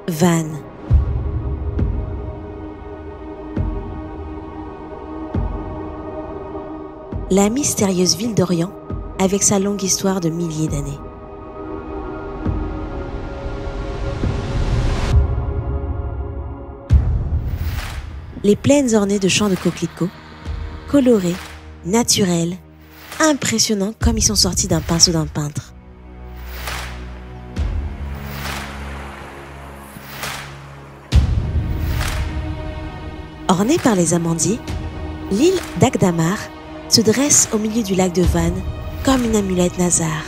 Vannes. La mystérieuse ville d'Orient avec sa longue histoire de milliers d'années. Les plaines ornées de champs de coquelicots, colorés, naturels, impressionnants comme ils sont sortis d'un pinceau d'un peintre. Ornée par les amandiers, l'île d'Agdamar se dresse au milieu du lac de Vannes comme une amulette Nazar.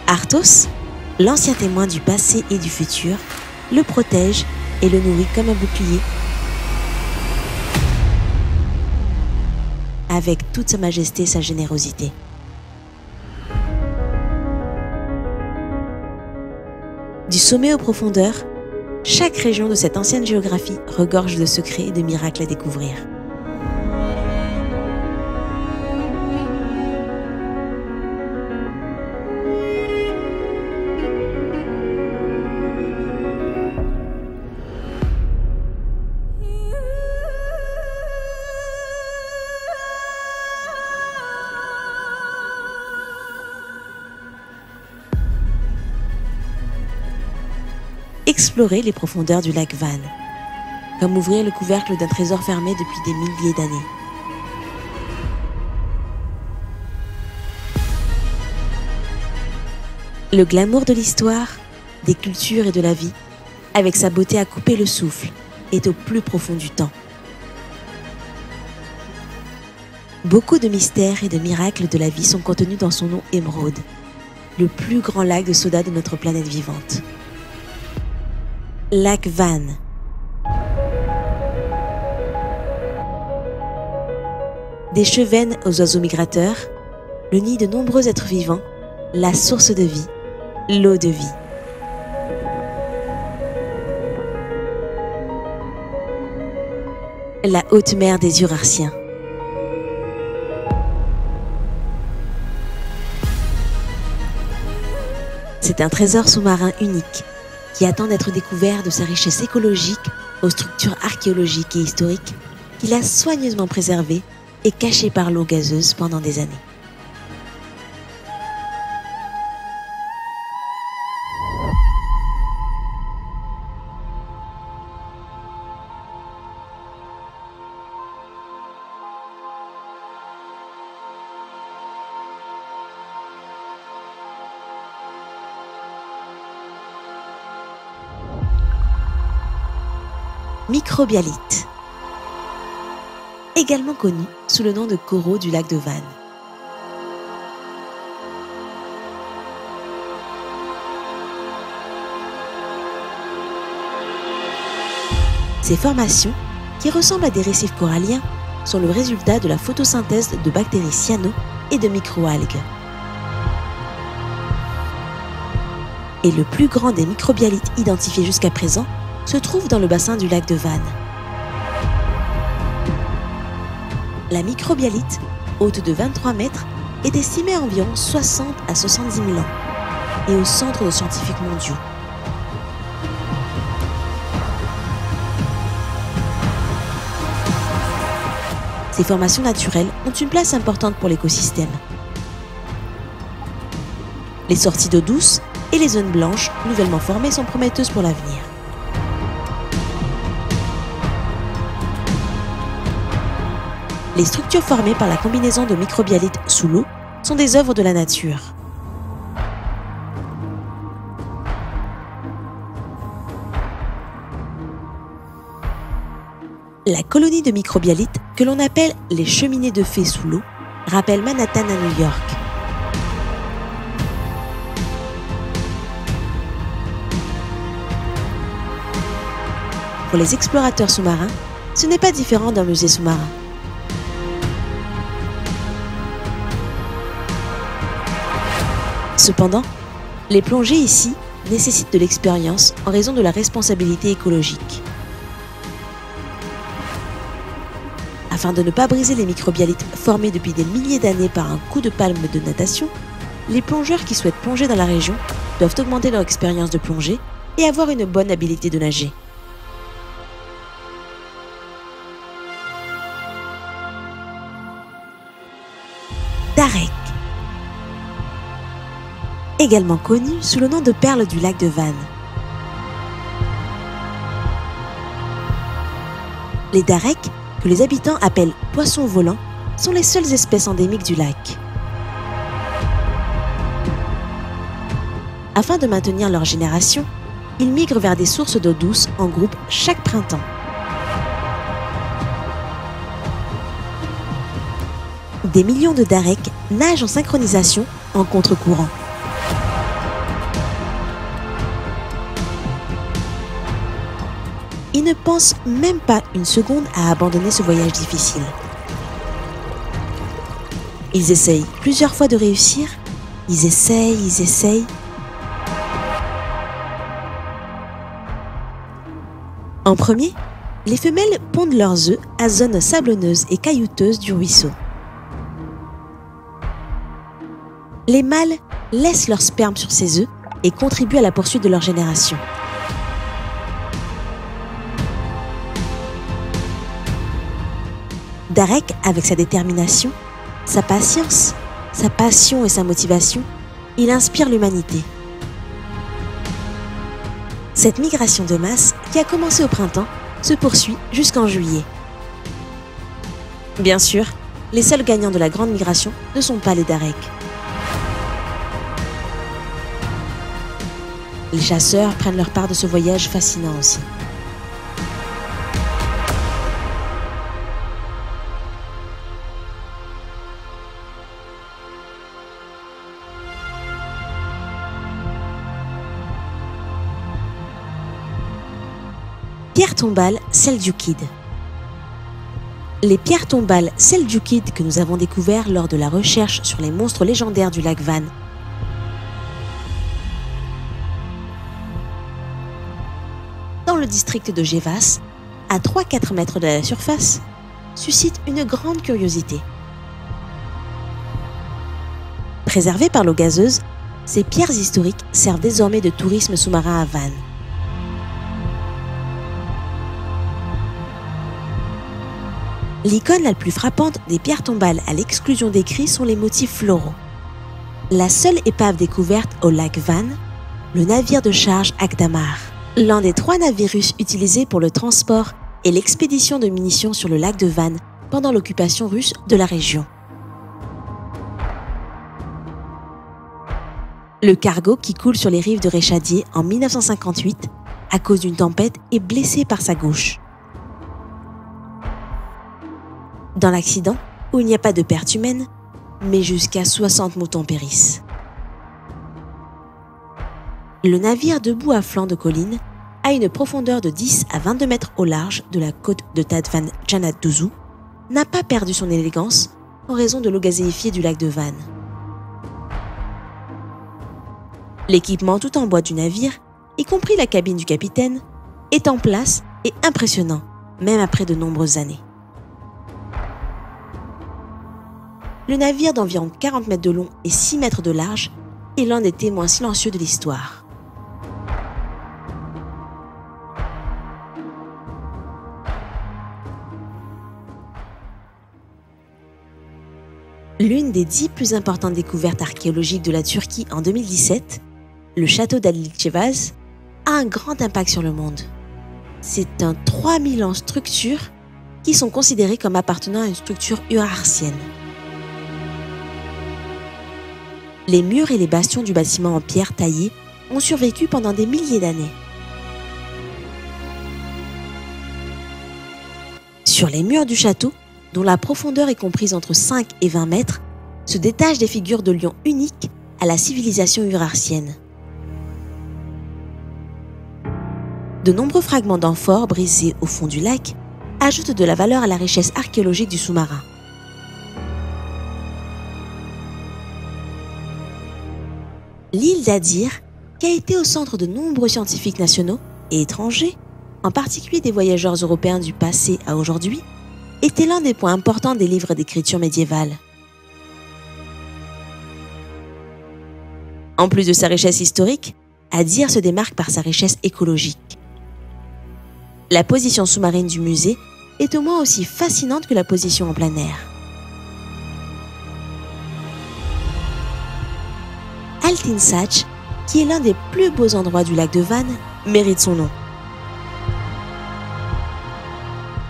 Arthos, l'ancien témoin du passé et du futur, le protège et le nourrit comme un bouclier, avec toute sa majesté et sa générosité. Du sommet aux profondeurs, chaque région de cette ancienne géographie regorge de secrets et de miracles à découvrir. Explorer les profondeurs du lac Vannes, comme ouvrir le couvercle d'un trésor fermé depuis des milliers d'années. Le glamour de l'histoire, des cultures et de la vie, avec sa beauté à couper le souffle, est au plus profond du temps. Beaucoup de mystères et de miracles de la vie sont contenus dans son nom émeraude, le plus grand lac de soda de notre planète vivante. Lac Vannes. Des chevennes aux oiseaux migrateurs, le nid de nombreux êtres vivants, la source de vie, l'eau de vie. La haute mer des Urartiens. C'est un trésor sous-marin unique qui attend d'être découvert de sa richesse écologique aux structures archéologiques et historiques qu'il a soigneusement préservées et cachées par l'eau gazeuse pendant des années. Microbialite, également connu sous le nom de coraux du lac de Vannes. Ces formations, qui ressemblent à des récifs coralliens, sont le résultat de la photosynthèse de bactéries cyano et de microalgues. Et le plus grand des microbialites identifiés jusqu'à présent se trouve dans le bassin du lac de Vannes. La microbialite, haute de 23 mètres, est estimée à environ 60 à 70 000 ans et au centre de scientifiques mondiaux. Ces formations naturelles ont une place importante pour l'écosystème. Les sorties d'eau douce et les zones blanches nouvellement formées sont prometteuses pour l'avenir. Les structures formées par la combinaison de microbialites sous l'eau sont des œuvres de la nature. La colonie de microbialites, que l'on appelle les cheminées de fées sous l'eau, rappelle Manhattan à New York. Pour les explorateurs sous-marins, ce n'est pas différent d'un musée sous-marin. Cependant, les plongées ici nécessitent de l'expérience en raison de la responsabilité écologique. Afin de ne pas briser les microbialites formées depuis des milliers d'années par un coup de palme de natation, les plongeurs qui souhaitent plonger dans la région doivent augmenter leur expérience de plongée et avoir une bonne habileté de nager. Darek, également connu sous le nom de perle du lac de Van. Les Dareks, que les habitants appellent poissons volants, sont les seules espèces endémiques du lac. Afin de maintenir leur génération, ils migrent vers des sources d'eau douce en groupe chaque printemps. Des millions de Dareks nagent en synchronisation en contre-courant. Ils ne pensent même pas une seconde à abandonner ce voyage difficile. Ils essayent plusieurs fois de réussir. Ils essayent. En premier, les femelles pondent leurs œufs à zones sablonneuses et caillouteuses du ruisseau. Les mâles laissent leur sperme sur ces œufs et contribuent à la poursuite de leur génération. Darek, avec sa détermination, sa patience, sa passion et sa motivation, il inspire l'humanité. Cette migration de masse, qui a commencé au printemps, se poursuit jusqu'en juillet. Bien sûr, les seuls gagnants de la grande migration ne sont pas les Dareks. Les chasseurs prennent leur part de ce voyage fascinant aussi. Pierres tombales seldjoukides. Les pierres tombales seldjoukides que nous avons découvertes lors de la recherche sur les monstres légendaires du lac Van dans le district de Jevas, à 3-4 mètres de la surface, suscitent une grande curiosité. Préservées par l'eau gazeuse, ces pierres historiques servent désormais de tourisme sous-marin à Van. L'icône la plus frappante des pierres tombales à l'exclusion des cris sont les motifs floraux. La seule épave découverte au lac Van, le navire de charge Akdamar, l'un des 3 navires russes utilisés pour le transport et l'expédition de munitions sur le lac de Van pendant l'occupation russe de la région. Le cargo qui coule sur les rives de Rechadier en 1958 à cause d'une tempête est blessé par sa gauche. Dans l'accident, où il n'y a pas de perte humaine, mais jusqu'à 60 moutons périssent. Le navire, debout à flanc de colline, a une profondeur de 10 à 22 mètres au large de la côte de Tadvan Janat-Duzu, n'a pas perdu son élégance en raison de l'eau gazéifiée du lac de Van. L'équipement tout en bois du navire, y compris la cabine du capitaine, est en place et impressionnant, même après de nombreuses années. Le navire d'environ 40 mètres de long et 6 mètres de large est l'un des témoins silencieux de l'histoire. L'une des 10 plus importantes découvertes archéologiques de la Turquie en 2017, le château d'Aliçevaz, a un grand impact sur le monde. C'est un 3000 ans structure qui sont considérées comme appartenant à une structure urartienne. Les murs et les bastions du bâtiment en pierre taillée ont survécu pendant des milliers d'années. Sur les murs du château, dont la profondeur est comprise entre 5 et 20 mètres, se détachent des figures de lions uniques à la civilisation urartienne. De nombreux fragments d'amphores brisés au fond du lac ajoutent de la valeur à la richesse archéologique du sous-marin. L'île d'Adir, qui a été au centre de nombreux scientifiques nationaux et étrangers, en particulier des voyageurs européens du passé à aujourd'hui, était l'un des points importants des livres d'écriture médiévale. En plus de sa richesse historique, Adyr se démarque par sa richesse écologique. La position sous-marine du musée est au moins aussi fascinante que la position en plein air. Altinsaç, qui est l'un des plus beaux endroits du lac de Van, mérite son nom.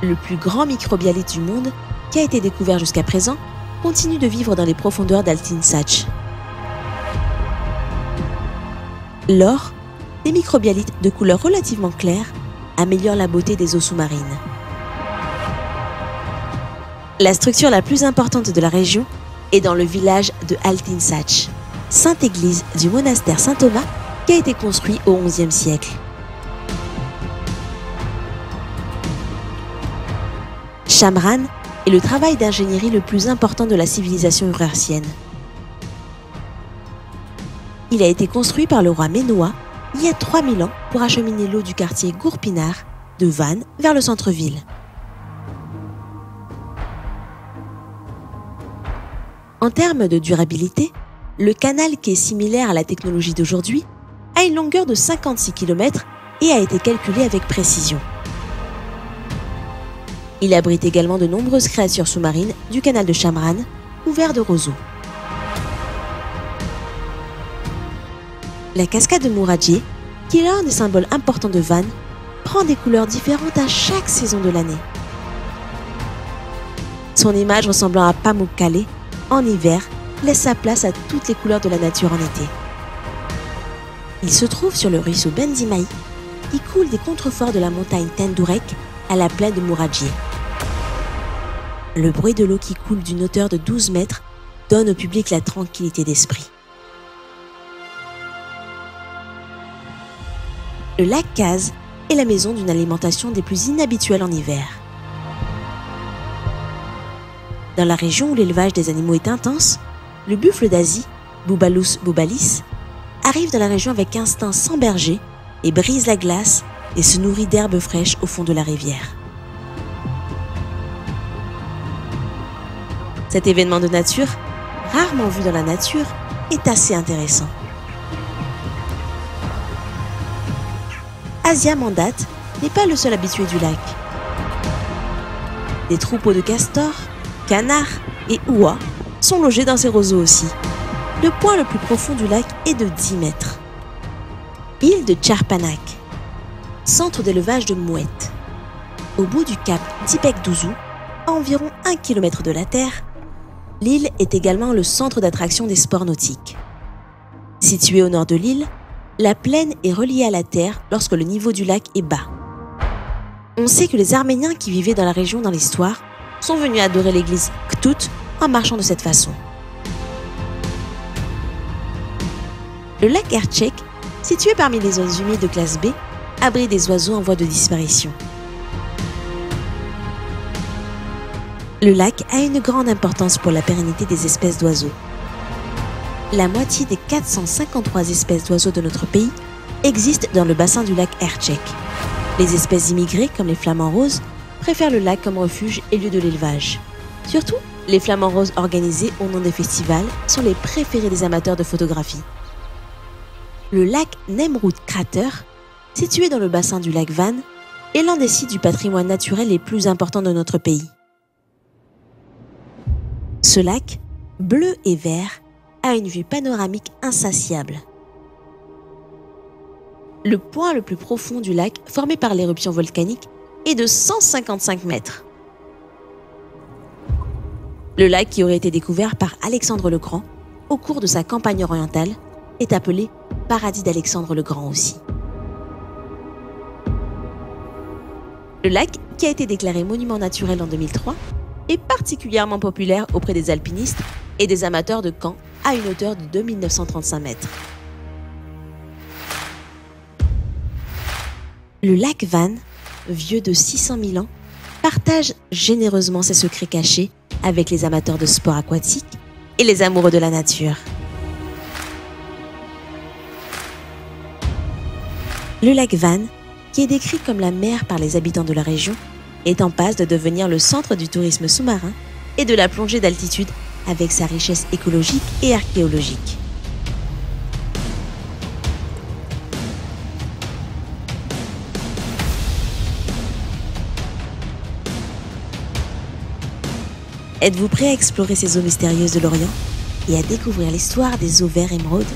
Le plus grand microbialite du monde, qui a été découvert jusqu'à présent, continue de vivre dans les profondeurs d'Altinsaç. L'or, des microbialites de couleur relativement claire, améliorent la beauté des eaux sous-marines. La structure la plus importante de la région est dans le village de Altinsaç, sainte église du monastère Saint-Thomas qui a été construit au XIe siècle. Chamran est le travail d'ingénierie le plus important de la civilisation urartienne. Il a été construit par le roi Ménoa il y a 3000 ans pour acheminer l'eau du quartier Gourpinar de Van vers le centre-ville. En termes de durabilité, le canal, qui est similaire à la technologie d'aujourd'hui, a une longueur de 56 km et a été calculé avec précision. Il abrite également de nombreuses créatures sous-marines du canal de Chamran, couverts de roseaux. La cascade de Muradje, qui est l'un des symboles importants de Van, prend des couleurs différentes à chaque saison de l'année. Son image ressemblant à Pamukkale, en hiver, laisse sa place à toutes les couleurs de la nature en été. Il se trouve sur le ruisseau Bendimai, qui coule des contreforts de la montagne Tendurek à la plaine de Muradje. Le bruit de l'eau qui coule d'une hauteur de 12 mètres donne au public la tranquillité d'esprit. Le lac Kaz est la maison d'une alimentation des plus inhabituelles en hiver. Dans la région où l'élevage des animaux est intense, le buffle d'Asie, Bubbalus buballis, arrive dans la région avec instinct sans berger et brise la glace et se nourrit d'herbes fraîches au fond de la rivière. Cet événement de nature, rarement vu dans la nature, est assez intéressant. Asia Mandat n'est pas le seul habitué du lac. Des troupeaux de castors, canards et ouas sont logés dans ces roseaux aussi. Le point le plus profond du lac est de 10 mètres. Île de Tcharpanak, centre d'élevage de mouettes. Au bout du cap Dipek-Douzou, à environ 1 km de la Terre, l'île est également le centre d'attraction des sports nautiques. Située au nord de l'île, la plaine est reliée à la terre lorsque le niveau du lac est bas. On sait que les Arméniens qui vivaient dans la région dans l'histoire sont venus adorer l'église Ktout en marchant de cette façon. Le lac Ercek, situé parmi les zones humides de classe B, abrite des oiseaux en voie de disparition. Le lac a une grande importance pour la pérennité des espèces d'oiseaux. La moitié des 453 espèces d'oiseaux de notre pays existent dans le bassin du lac Ercek. Les espèces immigrées, comme les flamants roses, préfèrent le lac comme refuge et lieu de l'élevage. Surtout, les flamants roses organisés au nom des festivals sont les préférés des amateurs de photographie. Le lac Nemrut Crater, situé dans le bassin du lac Van, est l'un des sites du patrimoine naturel les plus importants de notre pays. Ce lac, bleu et vert, a une vue panoramique insatiable. Le point le plus profond du lac, formé par l'éruption volcanique, est de 155 mètres. Le lac, qui aurait été découvert par Alexandre le Grand au cours de sa campagne orientale, est appelé Paradis d'Alexandre le Grand aussi. Le lac, qui a été déclaré monument naturel en 2003, est particulièrement populaire auprès des alpinistes et des amateurs de camp à une hauteur de 2935 mètres. Le lac Van, vieux de 600 000 ans, partage généreusement ses secrets cachés avec les amateurs de sports aquatiques et les amoureux de la nature. Le lac Van, qui est décrit comme la mer par les habitants de la région, est en passe de devenir le centre du tourisme sous-marin et de la plongée d'altitude avec sa richesse écologique et archéologique. Êtes-vous prêt à explorer ces eaux mystérieuses de l'Orient et à découvrir l'histoire des eaux verts émeraudes ?